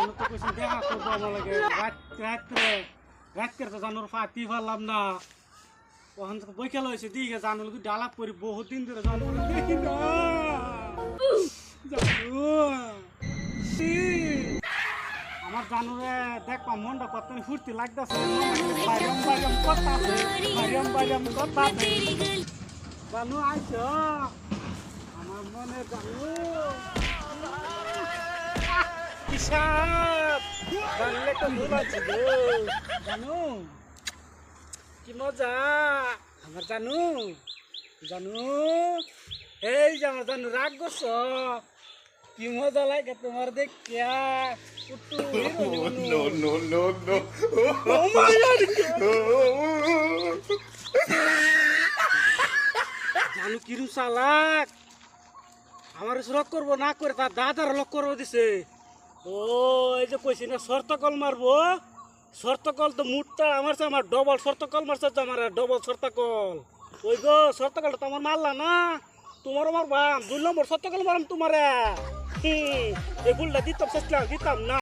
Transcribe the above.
জানো তো কিছু দেখা করবো আমার লাগে রাত্রে তো জানোর ফাটি পারলাম না ওখান থেকে বৈকাল হয়েছে দিকে জানো ডালাপ করি বহুত দিন ধরে জানো দেখি না জানো আমার জানুরে দেখবা মনটা কত ফুর্তি লাগতেছে বাইরম বাইরম কথা জানু আইস আমার মনে জানু কিসাব জানলে তো ভুল আছে গো জানু কি মজা আমার জানু জানু এই যে আমার জানু রাগ করছ কি মজা লাগে তোমার দেখিয়া জানু কিরু চালাক আমার লক করবো না করে তার দাদার লক করবো দিছে ও এই যে কইছি না শর্তকল মারবো শর্তকল তো মুটটা আমার আমার ডবল শর্তকল মারছে আমার ডবল শর্তকল ওই গো শর্তকলটা তো আমার মারলা না তোমারও মারবাম 2 নম্বর শর্তকল মারাম তোমার এই ফুলটা দিতাম না